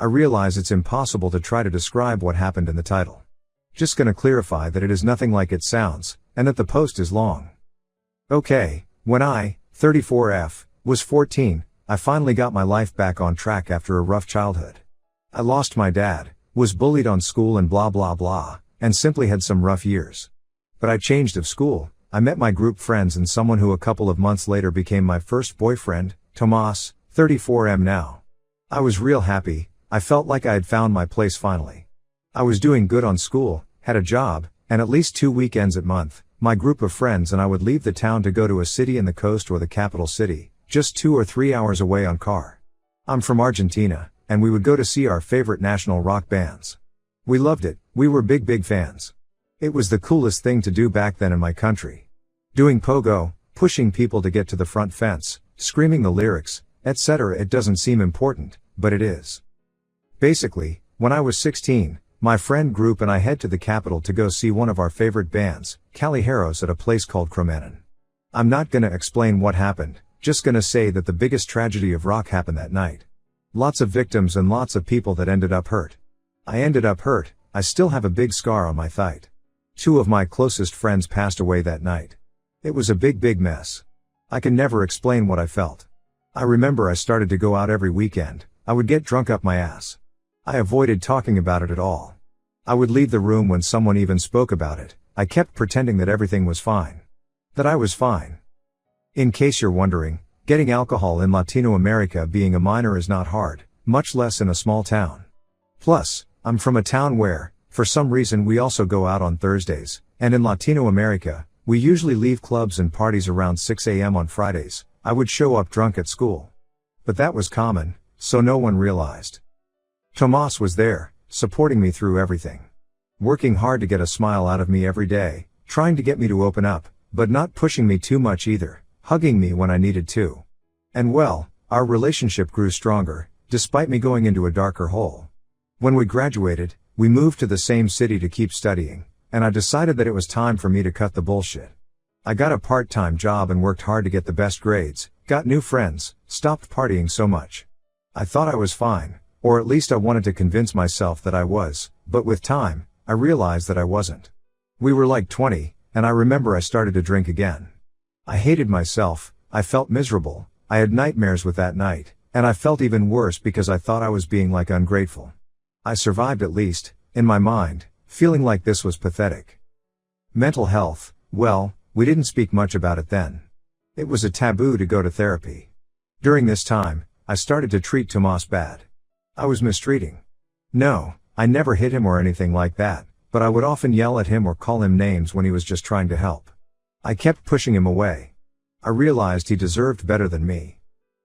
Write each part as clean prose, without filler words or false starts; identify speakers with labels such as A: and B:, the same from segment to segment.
A: I realize it's impossible to try to describe what happened in the title. Just gonna clarify that it is nothing like it sounds, and that the post is long. Okay, when I, 34F, was 14, I finally got my life back on track after a rough childhood. I lost my dad, was bullied on school and blah blah blah, and simply had some rough years. But I changed of school, I met my group friends and someone who a couple of months later became my first boyfriend, Tomas, 34M now. I was real happy, I felt like I had found my place finally. I was doing good on school, had a job, and at least 2 weekends a month, my group of friends and I would leave the town to go to a city in the coast or the capital city, just 2 or 3 hours away on car. I'm from Argentina, and we would go to see our favorite national rock bands. We loved it, we were big fans. It was the coolest thing to do back then in my country. Doing pogo, pushing people to get to the front fence, screaming the lyrics, etc. It doesn't seem important, but it is. Basically, when I was 16, my friend group and I head to the capital to go see one of our favorite bands, Callejeros, at a place called Cromanon. I'm not gonna explain what happened, just gonna say that the biggest tragedy of rock happened that night. Lots of victims and lots of people that ended up hurt. I ended up hurt, I still have a big scar on my thigh. 2 of my closest friends passed away that night. It was a big mess. I can never explain what I felt. I remember I started to go out every weekend, I would get drunk up my ass. I avoided talking about it at all. I would leave the room when someone even spoke about it, I kept pretending that everything was fine. That I was fine. In case you're wondering, getting alcohol in Latino America being a minor is not hard, much less in a small town. Plus, I'm from a town where, for some reason we also go out on Thursdays, and in Latino America, we usually leave clubs and parties around 6 a.m. on Fridays. I would show up drunk at school. But that was common, so no one realized. Tomas was there, supporting me through everything. Working hard to get a smile out of me every day, trying to get me to open up, but not pushing me too much either, hugging me when I needed to. And well, our relationship grew stronger, despite me going into a darker hole. When we graduated, we moved to the same city to keep studying, and I decided that it was time for me to cut the bullshit. I got a part-time job and worked hard to get the best grades, got new friends, stopped partying so much. I thought I was fine, or at least I wanted to convince myself that I was, but with time, I realized that I wasn't. We were like 20, and I remember I started to drink again. I hated myself, I felt miserable, I had nightmares with that night, and I felt even worse because I thought I was being like ungrateful. I survived at least, in my mind, feeling like this was pathetic. Mental health, well, we didn't speak much about it then. It was a taboo to go to therapy. During this time, I started to treat Tomas bad. I was mistreating. No, I never hit him or anything like that, but I would often yell at him or call him names when he was just trying to help. I kept pushing him away. I realized he deserved better than me.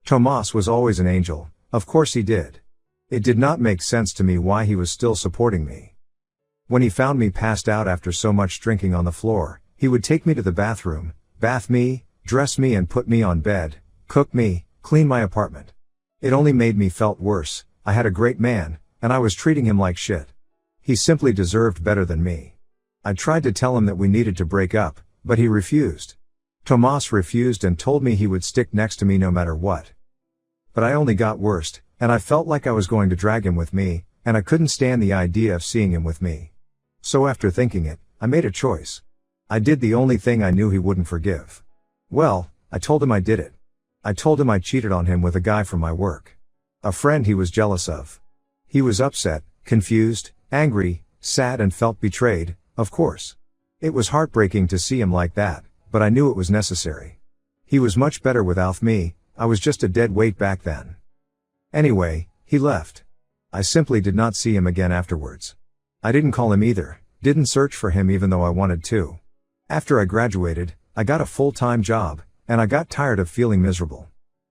A: Tomas was always an angel, of course he did. It did not make sense to me why he was still supporting me. When he found me passed out after so much drinking on the floor, he would take me to the bathroom, bath me, dress me and put me on bed, cook me, clean my apartment. It only made me felt worse. I had a great man, and I was treating him like shit. He simply deserved better than me. I tried to tell him that we needed to break up, but he refused. Tomas refused and told me he would stick next to me no matter what. But I only got worse, and I felt like I was going to drag him with me, and I couldn't stand the idea of seeing him with me. So after thinking it, I made a choice. I did the only thing I knew he wouldn't forgive. Well, I told him I did it. I told him I cheated on him with a guy from my work. A friend he was jealous of. He was upset, confused, angry, sad and felt betrayed, of course. It was heartbreaking to see him like that, but I knew it was necessary. He was much better without me, I was just a dead weight back then. Anyway, he left. I simply did not see him again afterwards. I didn't call him either, didn't search for him even though I wanted to. After I graduated, I got a full-time job, and I got tired of feeling miserable.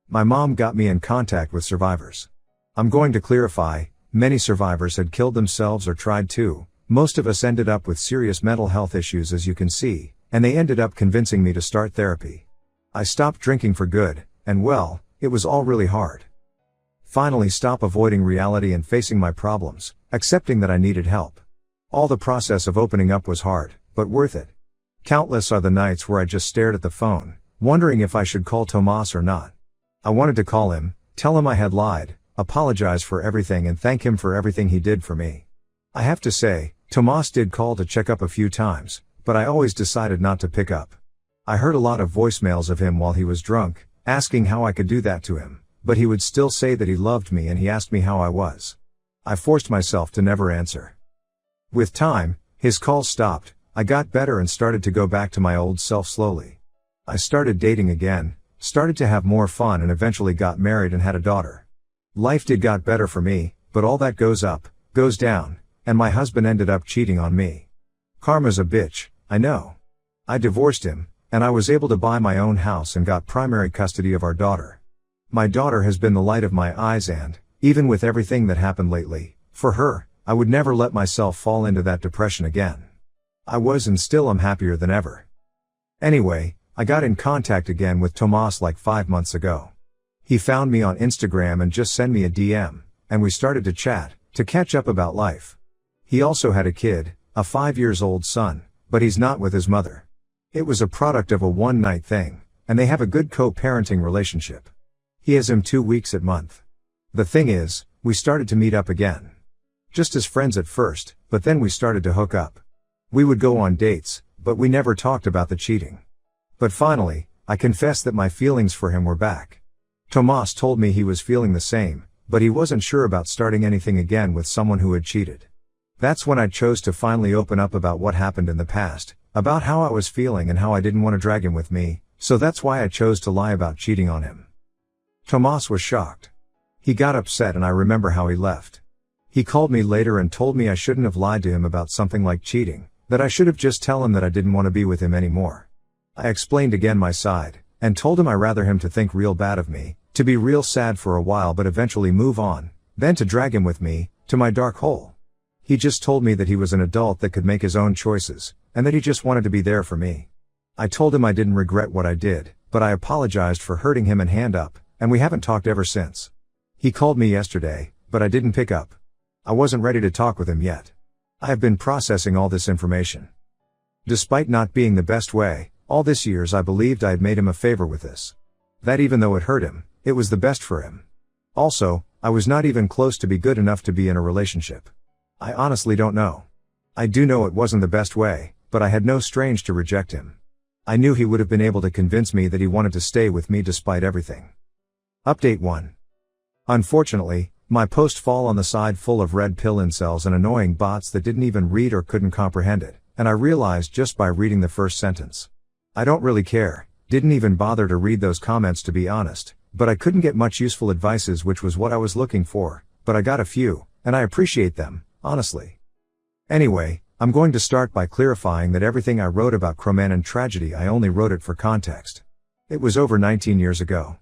A: My mom got me in contact with survivors. I'm going to clarify, many survivors had killed themselves or tried to. Most of us ended up with serious mental health issues as you can see, and they ended up convincing me to start therapy. I stopped drinking for good, and well, it was all really hard. Finally stop avoiding reality and facing my problems, accepting that I needed help. All the process of opening up was hard, but worth it. Countless are the nights where I just stared at the phone, wondering if I should call Tomas or not. I wanted to call him, tell him I had lied, apologize for everything and thank him for everything he did for me. I have to say, Tomas did call to check up a few times, but I always decided not to pick up. I heard a lot of voicemails of him while he was drunk, asking how I could do that to him, but he would still say that he loved me and he asked me how I was. I forced myself to never answer. With time, his calls stopped, I got better and started to go back to my old self slowly. I started dating again, started to have more fun and eventually got married and had a daughter. Life did got better for me, but all that goes up, goes down, and my husband ended up cheating on me. Karma's a bitch, I know. I divorced him, and I was able to buy my own house and got primary custody of our daughter. My daughter has been the light of my eyes and, even with everything that happened lately, for her, I would never let myself fall into that depression again. I was and still am happier than ever. Anyway, I got in contact again with Tomas like 5 months ago. He found me on Instagram and just sent me a DM, and we started to chat, to catch up about life. He also had a kid, a 5-year-old son, but he's not with his mother. It was a product of a one-night thing, and they have a good co-parenting relationship. He has him 2 weeks a month. The thing is, we started to meet up again. Just as friends at first, but then we started to hook up. We would go on dates, but we never talked about the cheating. But finally, I confessed that my feelings for him were back. Tomas told me he was feeling the same, but he wasn't sure about starting anything again with someone who had cheated. That's when I chose to finally open up about what happened in the past, about how I was feeling and how I didn't want to drag him with me, so that's why I chose to lie about cheating on him. Tomas was shocked. He got upset and I remember how he left. He called me later and told me I shouldn't have lied to him about something like cheating, that I should have just tell him that I didn't want to be with him anymore. I explained again my side, and told him I rather him to think real bad of me, to be real sad for a while but eventually move on, than to drag him with me, to my dark hole. He just told me that he was an adult that could make his own choices, and that he just wanted to be there for me. I told him I didn't regret what I did, but I apologized for hurting him and hand up, and we haven't talked ever since. He called me yesterday, but I didn't pick up. I wasn't ready to talk with him yet. I have been processing all this information. Despite not being the best way, all this years I believed I had made him a favor with this. That even though it hurt him, it was the best for him. Also, I was not even close to be good enough to be in a relationship. I honestly don't know. I do know it wasn't the best way, but I had no strength to reject him. I knew he would have been able to convince me that he wanted to stay with me despite everything. Update 1. Unfortunately, my post fall on the side full of red pill incels and annoying bots that didn't even read or couldn't comprehend it, and I realized just by reading the first sentence. I don't really care, didn't even bother to read those comments to be honest, but I couldn't get much useful advices which was what I was looking for, but I got a few, and I appreciate them, honestly. Anyway, I'm going to start by clarifying that everything I wrote about Croman tragedy I only wrote it for context. It was over 19 years ago.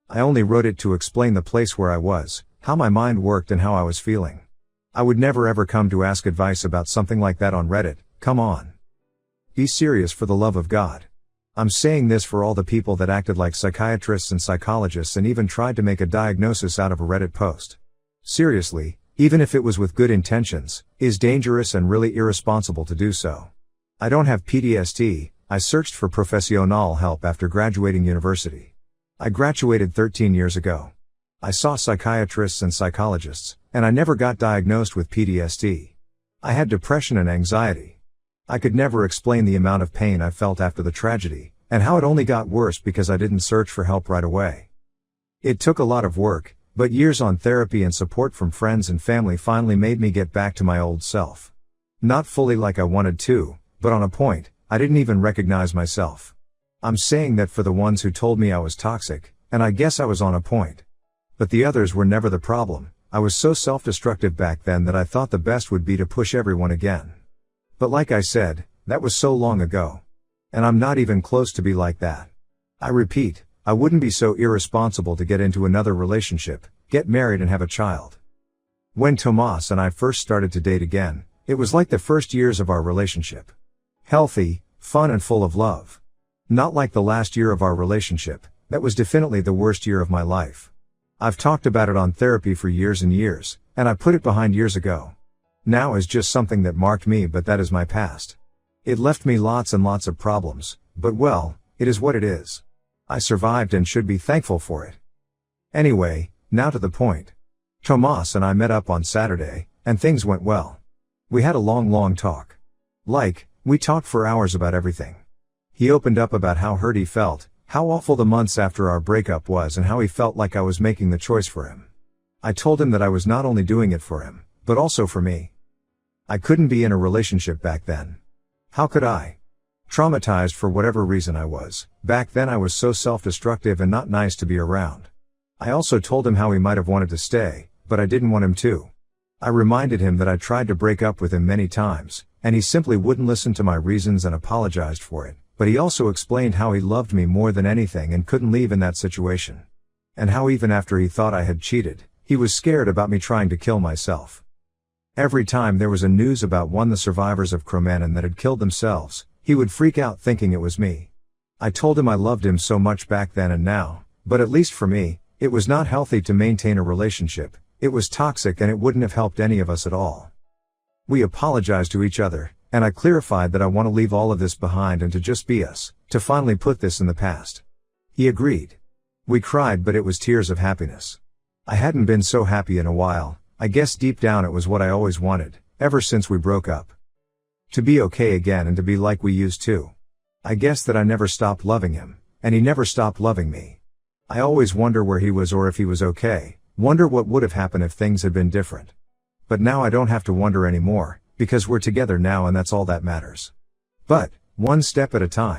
A: I only wrote it to explain the place where I was, how my mind worked and how I was feeling. I would never ever come to ask advice about something like that on Reddit, come on. Be serious for the love of God. I'm saying this for all the people that acted like psychiatrists and psychologists and even tried to make a diagnosis out of a Reddit post. Seriously, even if it was with good intentions, is dangerous and really irresponsible to do so. I don't have PTSD, I searched for professional help after graduating university. I graduated 13 years ago. I saw psychiatrists and psychologists, and I never got diagnosed with PTSD. I had depression and anxiety. I could never explain the amount of pain I felt after the tragedy, and how it only got worse because I didn't search for help right away. It took a lot of work, but years on therapy and support from friends and family finally made me get back to my old self. Not fully like I wanted to, but on a point, I didn't even recognize myself. I'm saying that for the ones who told me I was toxic, and I guess I was on a point. But the others were never the problem. I was so self-destructive back then that I thought the best would be to push everyone again. But like I said, that was so long ago. And I'm not even close to be like that. I repeat, I wouldn't be so irresponsible to get into another relationship, get married and have a child. When Tomas and I first started to date again, it was like the first years of our relationship. Healthy, fun and full of love. Not like the last year of our relationship, that was definitely the worst year of my life. I've talked about it on therapy for years and years, and I put it behind years ago. Now is just something that marked me, but that is my past. It left me lots and lots of problems, but well, it is what it is. I survived and should be thankful for it. Anyway, now to the point. Tomas and I met up on Saturday, and things went well. We had a long talk. We talked for hours about everything. He opened up about how hurt he felt, how awful the months after our breakup was, and how he felt like I was making the choice for him. I told him that I was not only doing it for him, but also for me. I couldn't be in a relationship back then. How could I? Traumatized for whatever reason I was. Back then I was so self-destructive and not nice to be around. I also told him how he might have wanted to stay, but I didn't want him to. I reminded him that I tried to break up with him many times, and he simply wouldn't listen to my reasons and apologized for it, but he also explained how he loved me more than anything and couldn't leave in that situation. And how even after he thought I had cheated, he was scared about me trying to kill myself. Every time there was a news about one of the survivors of Cromanon that had killed themselves, he would freak out thinking it was me. I told him I loved him so much back then and now, but at least for me, it was not healthy to maintain a relationship. It was toxic and it wouldn't have helped any of us at all. We apologized to each other, and I clarified that I want to leave all of this behind and to just be us, to finally put this in the past. He agreed. We cried, but it was tears of happiness. I hadn't been so happy in a while. I guess deep down it was what I always wanted, ever since we broke up. To be okay again and to be like we used to. I guess that I never stopped loving him, and he never stopped loving me. I always wonder where he was or if he was okay. Wonder what would have happened if things had been different. But now I don't have to wonder anymore, because we're together now and that's all that matters. But, one step at a time.